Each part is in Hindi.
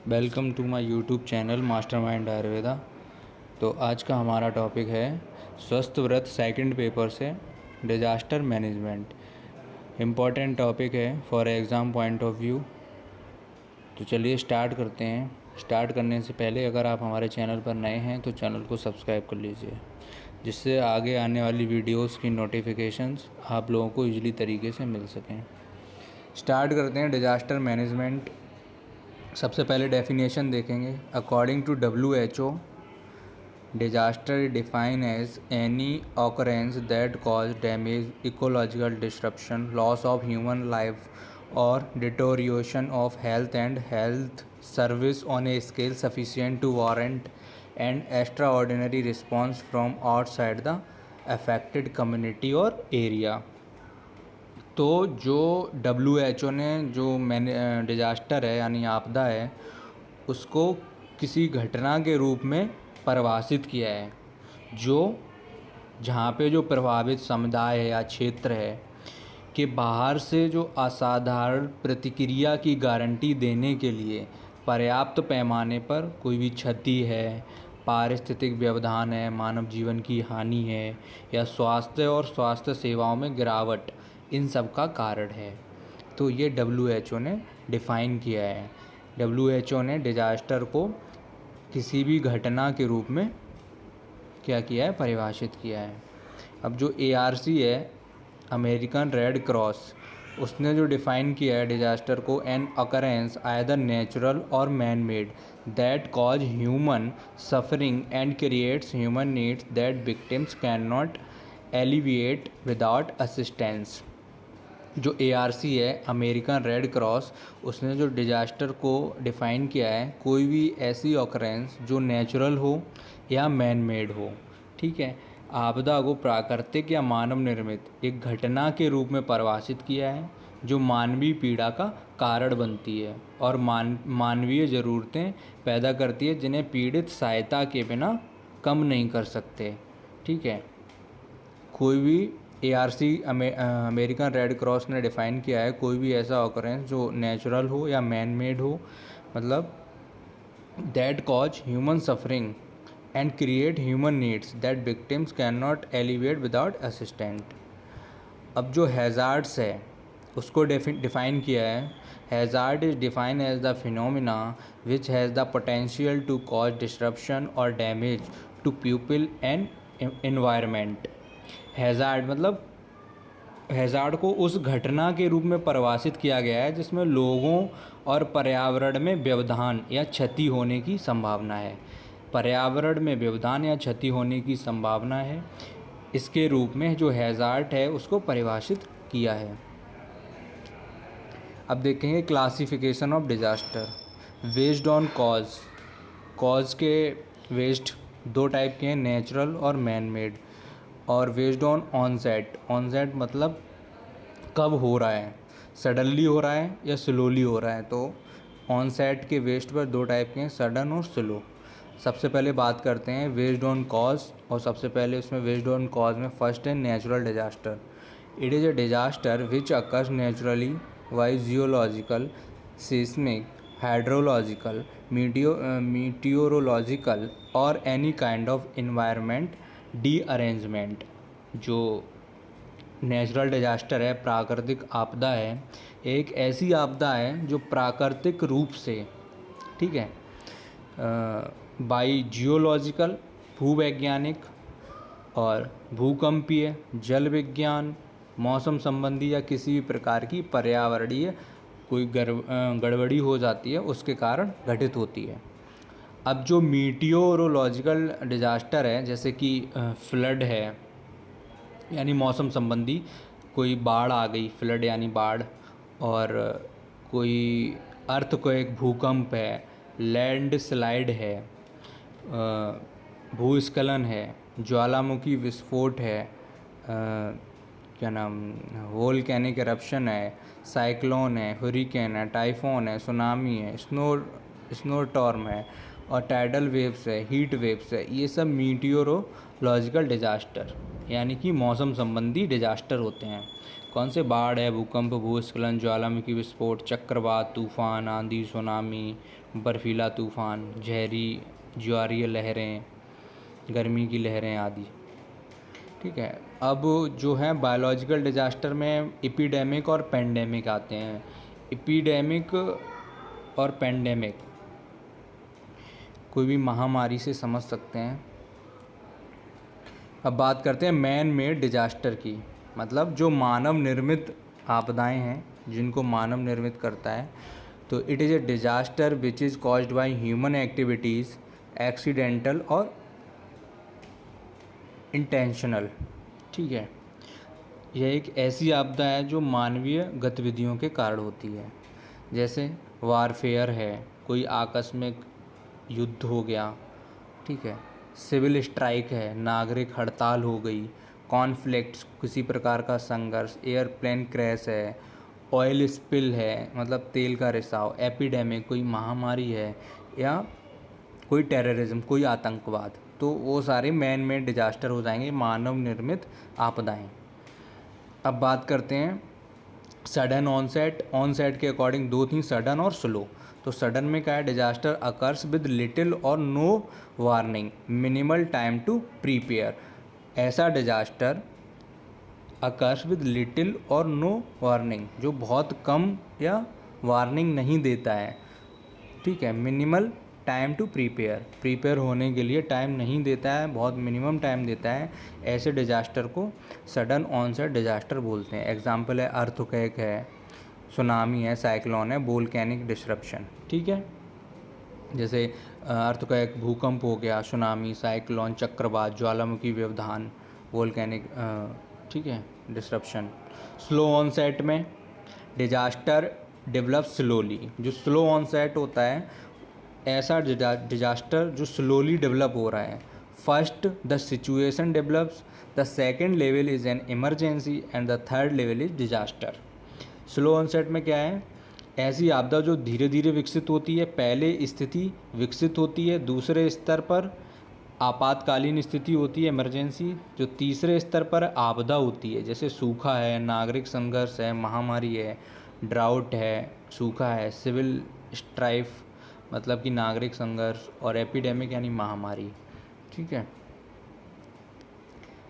Welcome to my YouTube channel mastermind Ayurveda. तो आज का हमारा टॉपिक है स्वस्थ व्रत सेकंड पेपर से डिजास्टर मैनेजमेंट। इम्पॉर्टेंट टॉपिक है for exam point of view. तो चलिए स्टार्ट करते हैं। स्टार्ट करने से पहले अगर आप हमारे चैनल पर नए हैं तो चैनल को सब्सक्राइब कर लीजिए, जिससे आगे आने वाली वीडियोस की नोटिफिकेशंस आप लोगों को ईजिली तरीके से मिल सकें। स्टार्ट करते हैं डिजास्टर मैनेजमेंट। सबसे पहले डेफिनेशन देखेंगे। According to WHO, disaster define as any occurrence that cause damage, ecological disruption, loss of human life और deterioration of health and health service on a scale sufficient to warrant and extraordinary response from outside the affected community और एरिया। तो जो WHO ने जो डिजास्टर है यानी आपदा है उसको किसी घटना के रूप में परिभाषित किया है, जो जहाँ पे जो प्रभावित समुदाय है या क्षेत्र है के बाहर से जो असाधारण प्रतिक्रिया की गारंटी देने के लिए पर्याप्त पैमाने पर कोई भी क्षति है, पारिस्थितिक व्यवधान है, मानव जीवन की हानि है या स्वास्थ्य और स्वास्थ्य सेवाओं में गिरावट, इन सब का कारण है। तो ये WHO ने डिफ़ाइन किया है। WHO ने डिजास्टर को किसी भी घटना के रूप में क्या किया है, परिभाषित किया है। अब जो ARC है, अमेरिकन रेड क्रॉस, उसने जो डिफ़ाइन किया है डिजास्टर को, एन अकरेंस आइदर नेचुरल और man made that cause human suffering and creates human needs that victims can not alleviate without assistance. जो ARC है, अमेरिकन रेड क्रॉस, उसने जो डिजास्टर को डिफ़ाइन किया है, कोई भी ऐसी ऑकरेंस जो नेचुरल हो या मैन मेड हो, ठीक है, आपदा को प्राकृतिक या मानव निर्मित एक घटना के रूप में परिभाषित किया है जो मानवीय पीड़ा का कारण बनती है और मानवीय ज़रूरतें पैदा करती है जिन्हें पीड़ित सहायता के बिना कम नहीं कर सकते। ठीक है, कोई भी ARC अमेरिकन रेड क्रॉस ने डिफ़ाइन किया है कोई भी ऐसा ऑकरेंस जो नेचुरल हो या मैन मेड हो, मतलब that cause human suffering and create human needs that victims can not elevate without assistant. अब जो हैज़ार्ड्स है उसको डिफ़ाइन किया है। Hazard is defined as the phenomena which has the potential to cause disruption और damage to people and environment. Hazard मतलब हैज़ार्ड को उस घटना के रूप में परिभाषित किया गया है जिसमें लोगों और पर्यावरण में व्यवधान या क्षति होने की संभावना है। पर्यावरण में व्यवधान या क्षति होने की संभावना है, इसके रूप में जो हैज़ार्ड है उसको परिभाषित किया है। अब देखेंगे classification of disaster based on cause के वेस्ट दो टाइप के हैं, नेचुरल और मैन मेड, और बेस्ड ऑन ऑनसेट मतलब कब हो रहा है, सडनली हो रहा है या स्लोली हो रहा है। तो ऑनसेट के वेस्ट पर दो टाइप के हैं, सडन और स्लो। सबसे पहले बात करते हैं बेस्ड ऑन कॉज, और सबसे पहले उसमें बेस्ड ऑन कॉज में फर्स्ट है natural disaster. It is a disaster which occurs naturally wise geological, seismic, hydrological, meteorological और any kind of environment derangement. जो नेचुरल डिजास्टर है, प्राकृतिक आपदा है, एक ऐसी आपदा है जो प्राकृतिक रूप से, ठीक है, बाई जियोलॉजिकल भूवैज्ञानिक और भूकंपीय, जल विज्ञान, मौसम संबंधी या किसी भी प्रकार की पर्यावरणीय कोई गड़बड़ी हो जाती है उसके कारण घटित होती है। अब जो मीटियोरोलॉजिकल डिजास्टर है, जैसे कि फ्लड है यानी मौसम संबंधी, कोई बाढ़ आ गई, फ्लड यानी बाढ़, और कोई अर्थक्वेक भूकंप है, लैंड स्लाइड है, भूस्खलन है, ज्वालामुखी विस्फोट है, क्या नाम, वोल्केनिक एरप्शन है, साइक्लोन है, हुरिकेन है, टाइफोन है, सुनामी है, स्नोस्टॉर्म है, और टाइडल वेव्स है, हीट वेव्स है। ये सब मीटियोरोलॉजिकल डिजास्टर यानी कि मौसम संबंधी डिजास्टर होते हैं। कौन से? बाढ़ है, भूकंप, भूस्खलन, ज्वालामुखी विस्फोट, चक्रवात, तूफान, आंधी, सुनामी, बर्फीला तूफान, ज्वारीय लहरें, गर्मी की लहरें आदि। ठीक है। अब जो है बायोलॉजिकल डिजास्टर में एपिडेमिक और पेंडेमिक आते हैं। एपिडेमिक और पेंडेमिक कोई भी महामारी से समझ सकते हैं। अब बात करते हैं मैन मेड डिजास्टर की, मतलब जो मानव निर्मित आपदाएं हैं, जिनको मानव निर्मित करता है। तो it is a disaster which is caused by human activities, accidental और इंटेंशनल। ठीक है। यह एक ऐसी आपदा है जो मानवीय गतिविधियों के कारण होती है, जैसे वारफेयर है, कोई आकस्मिक युद्ध हो गया। ठीक है। सिविल स्ट्राइक है, नागरिक हड़ताल हो गई। कॉन्फ्लिक्ट्स, किसी प्रकार का संघर्ष। एयरप्लेन क्रैश है। ऑयल स्पिल है, मतलब तेल का रिसाव। एपिडेमिक, कोई महामारी है, या कोई टेररिज्म, कोई आतंकवाद। तो वो सारे मैन मेड डिजास्टर हो जाएंगे, मानव निर्मित आपदाएं। अब बात करते हैं सडन ऑनसेट। ऑनसेट के अकॉर्डिंग दो थी, सडन और स्लो। तो सडन में क्या है? डिजास्टर अकर्स विद लिटिल और no warning, minimal time to prepare. ऐसा डिजास्टर अकर्स विद लिटिल और नो वार्निंग, जो बहुत कम या वार्निंग नहीं देता है। ठीक है। मिनिमल टाइम टू प्रीपेयर होने के लिए टाइम नहीं देता है, बहुत मिनिमम टाइम देता है। ऐसे डिजास्टर को सडन ऑनसेट डिजास्टर बोलते हैं। एग्जाम्पल है अर्थक्वेक है, सुनामी है, साइक्लोन है, वोल्केनिक डिसरप्शन। ठीक है। जैसे अर्थक्वेक भूकंप हो गया, सुनामी, साइक्लोन चक्रवात, ज्वालामुखी व्यवधान, वोल्केनिक ठीक है डिसरप्शन। स्लो ऑनसेट में डिजास्टर डेवलप स्लोली। जो स्लो ऑनसेट होता है, ऐसा डिजास्टर जो स्लोली डेवलप हो रहा है। First the situation develops, the second level is an emergency and the third level is disaster. Slow onset में क्या है? ऐसी आपदा जो धीरे धीरे विकसित होती है। पहले स्थिति विकसित होती है, दूसरे स्तर पर आपातकालीन स्थिति होती है, इमरजेंसी। जो तीसरे स्तर पर आपदा होती है, जैसे सूखा है, नागरिक संघर्ष है, महामारी है, ड्राउट है, सूखा है, सिविल स्ट्राइफ मतलब कि नागरिक संघर्ष, और एपिडेमिक यानी महामारी। ठीक है।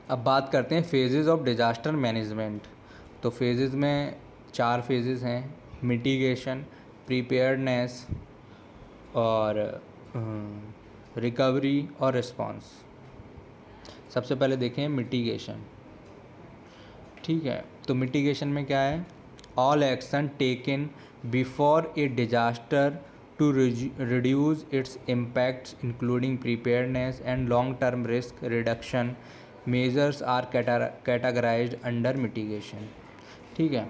अब बात करते हैं फेजेस ऑफ डिजास्टर मैनेजमेंट। तो फेजेस में 4 फेजेस हैं: मिटिगेशन, प्रिपेयर्डनेस और रिकवरी और रिस्पांस। सबसे पहले देखें मिटिगेशन। ठीक है। तो मिटिगेशन में क्या है? All action taken before A disaster to reduce its impacts, including preparedness and long-term risk reduction measures are categorized under mitigation। ठीक है।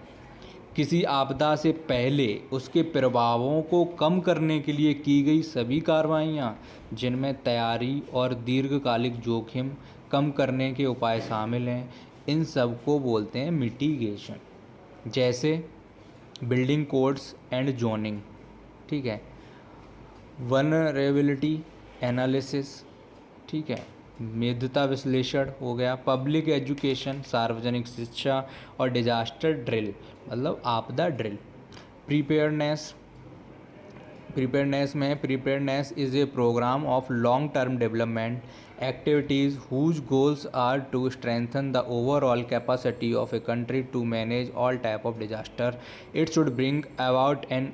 किसी आपदा से पहले उसके प्रभावों को कम करने के लिए की गई सभी कार्रवाइयाँ, जिनमें तैयारी और दीर्घकालिक जोखिम कम करने के उपाय शामिल हैं, इन सब को बोलते हैं मिटिगेशन। जैसे बिल्डिंग कोड्स एंड जोनिंग। ठीक है। Vulnerability analysis. ठीक है। भेद्यता विश्लेषण हो गया। पब्लिक एजुकेशन, सार्वजनिक शिक्षा, और डिजास्टर ड्रिल मतलब आपदा ड्रिल। प्रिपेयर्डनेस में preparedness is a programme of long term development activities whose goals are to strengthen the overall capacity of a country to manage all type of disaster. It should bring about an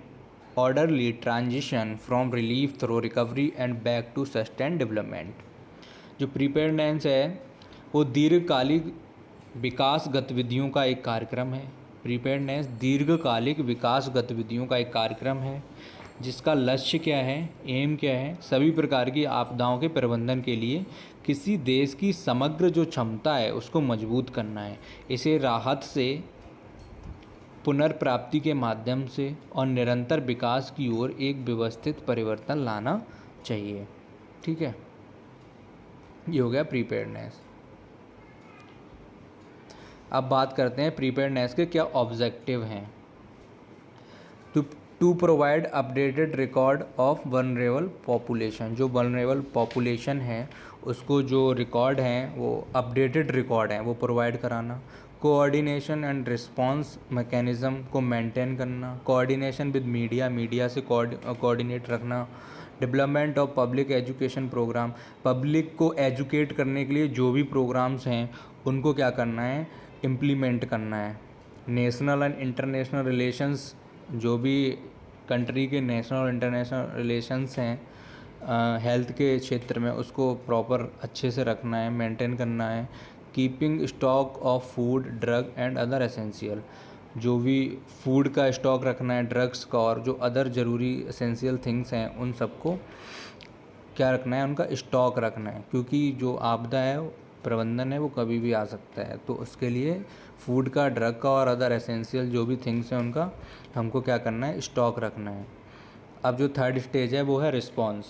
orderly transition from relief through recovery and back to sustained development। जो प्रिपेयर्डनेस है वो दीर्घकालिक विकास गतिविधियों का एक कार्यक्रम है। प्रिपेयर्डनेस दीर्घकालिक विकास गतिविधियों का एक कार्यक्रम है, जिसका लक्ष्य क्या है, एम क्या है? सभी प्रकार की आपदाओं के प्रबंधन के लिए किसी देश की समग्र जो क्षमता है उसको मजबूत करना है। इसे राहत से, पुनर्प्राप्ति के माध्यम से और निरंतर विकास की ओर एक व्यवस्थित परिवर्तन लाना चाहिए। ठीक है। ये हो गया प्रिपेयर्डनेस। अब बात करते हैं प्रिपेयर्डनेस के क्या ऑब्जेक्टिव हैं। To provide updated record of vulnerable population. जो वल्नरेबल पॉपुलेशन है उसको जो रिकॉर्ड हैं वो अपडेटेड रिकॉर्ड हैं वो प्रोवाइड कराना। कोऑर्डिनेशन एंड रिस्पांस मैकेनिज़्म को मेंटेन करना, कोऑर्डिनेशन विद मीडिया से कोऑर्डिनेट रखना, development of public education programme, public को एजुकेट करने के लिए जो भी प्रोग्राम्स हैं उनको क्या करना है, इम्प्लीमेंट करना है। नेशनल एंड इंटरनेशनल रिलेशंस, जो भी कंट्री के नेशनल और इंटरनेशनल रिलेशंस हैं हेल्थ के क्षेत्र में, उसको प्रॉपर अच्छे से रखना है, मेंटेन करना है। Keeping stock of food, drug and other essential, जो भी फूड का स्टॉक रखना है, ड्रग्स का, और जो अदर ज़रूरी एसेंशियल थिंग्स हैं उन सबको क्या रखना है, उनका स्टॉक रखना है, क्योंकि जो आपदा है, प्रबंधन है, वो कभी भी आ सकता है। तो उसके लिए फूड का, ड्रग का और अदर एसेंशियल जो भी थिंग्स हैं उनका हमको क्या करना है, स्टॉक रखना है। अब जो थर्ड स्टेज है वो है रिस्पॉन्स।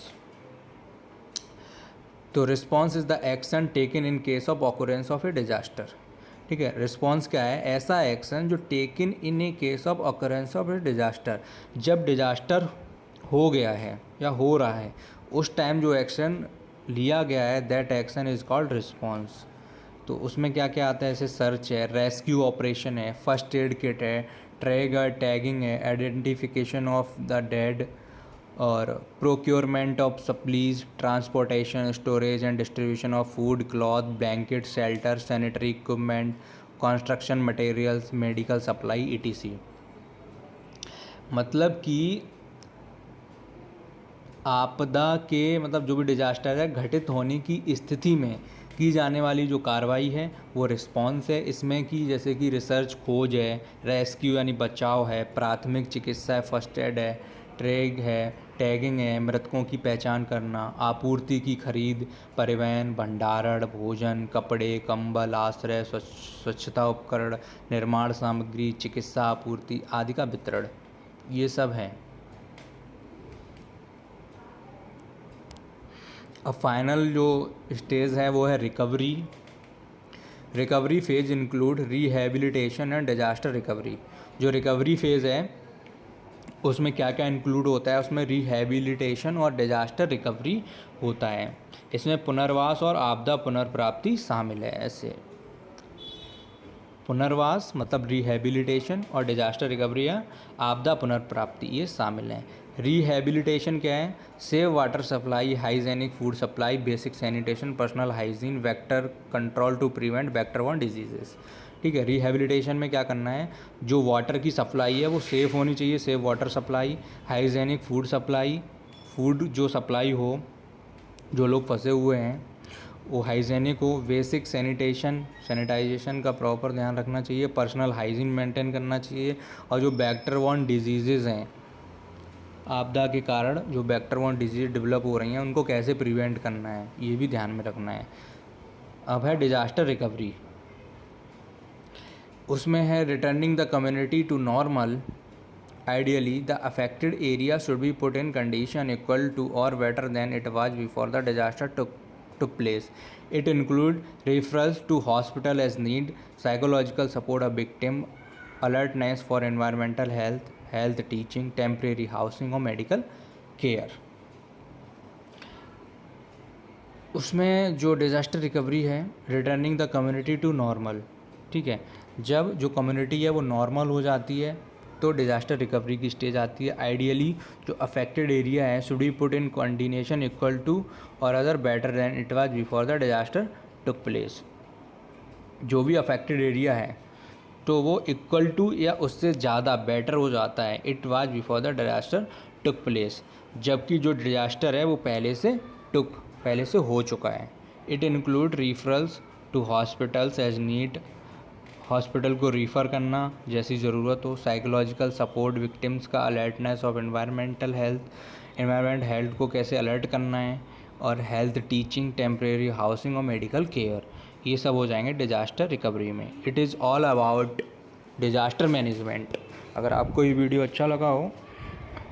तो response is the action taken in case of occurrence of A disaster. ठीक है, रिस्पॉन्स क्या है, ऐसा एक्शन जो taken in A case of occurrence of A disaster, जब डिजास्टर हो गया है या हो रहा है उस टाइम जो एक्शन लिया गया है, that action is called response. तो उसमें क्या क्या आता है, जैसे सर्च है, रेस्क्यू ऑपरेशन है, फर्स्ट एड किट है, टैगिंग है, आइडेंटिफिकेशन ऑफ द डेड, और procurement of supplies, transportation, storage and distribution of food, cloth, blanket, shelter, sanitary equipment, construction materials, medical supply etc। मतलब कि आपदा के मतलब जो भी डिजास्टर है घटित होने की स्थिति में की जाने वाली जो कार्रवाई है वो रिस्पॉन्स है। इसमें कि जैसे कि रिसर्च, खोज है, रेस्क्यू यानी बचाव है, प्राथमिक चिकित्सा है, फर्स्ट एड है, टैगिंग है, मृतकों की पहचान करना, आपूर्ति की खरीद, परिवहन, भंडारण, भोजन, कपड़े, कंबल, आश्रय, स्वच्छता उपकरण, निर्माण सामग्री, चिकित्सा आपूर्ति आदि का वितरण, ये सब हैं। अब फाइनल जो स्टेज है वो है recovery. Recovery phase include rehabilitation and disaster recovery. जो रिकवरी फेज़ है उसमें क्या क्या इंक्लूड होता है, उसमें रिहैबिलिटेशन और डिजास्टर रिकवरी होता है। इसमें पुनर्वास और आपदा पुनर्प्राप्ति शामिल है। ऐसे पुनर्वास मतलब रिहैबिलिटेशन और डिजास्टर रिकवरी या आपदा पुनर्प्राप्ति ये शामिल हैं। रिहैबिलिटेशन क्या है, save water supply, hygienic food supply, basic sanitation, personal hygiene, vector control to prevent vector borne diseases. ठीक है, रिहैबिलिटेशन में क्या करना है, जो वाटर की सप्लाई है वो सेफ़ होनी चाहिए, safe water supply, hygienic food supply, food जो सप्लाई हो, जो लोग फंसे हुए हैं वो हाइजेनिक हो, बेसिक सैनिटाइजेशन का प्रॉपर ध्यान रखना चाहिए, पर्सनल हाइजीन मेंटेन करना चाहिए, और जो वेक्टर बॉर्न डिजीज़ेज़ हैं, आपदा के कारण जो वेक्टर बॉर्न डिजीज डेवलप हो रही हैं उनको कैसे प्रिवेंट करना है, ये भी ध्यान में रखना है। अब है डिजास्टर रिकवरी। उसमें है returning the community to normal. Ideally the affected area should be put in condition equal to और better than it was before the disaster took place. It include referrals to hospital as need, psychological support of victim, alertness for environmental health teaching, temporary housing और medical care। उसमें जो डिज़ास्टर रिकवरी है, returning the community to normal. ठीक है, जब जो कम्युनिटी है वो नॉर्मल हो जाती है तो डिज़ास्टर रिकवरी की स्टेज आती है। आइडियली जो अफेक्टेड एरिया है should be put in condition equal to और other better than it was before the disaster took place. जो भी अफेक्टेड एरिया है तो वो इक्वल टू या उससे ज़्यादा बेटर हो जाता है it was before the disaster took place, जबकि जो डिज़ास्टर है वो पहले से हो चुका है। It include referrals to hospitals as need, hospital को रीफ़र करना जैसी ज़रूरत हो, साइकोलॉजिकल सपोर्ट विक्टिम्स का, अलर्टनेस ऑफ एनवायरमेंट हेल्थ को कैसे अलर्ट करना है, और हेल्थ टीचिंग, टेम्परेरी हाउसिंग और मेडिकल केयर, ये सब हो जाएंगे डिज़ास्टर रिकवरी में। It is all about disaster management. अगर आपको ये वीडियो अच्छा लगा हो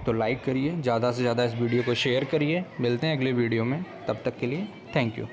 तो लाइक करिए, ज़्यादा से ज़्यादा इस वीडियो को शेयर करिए। मिलते हैं अगले वीडियो में, तब तक के लिए थैंक यू।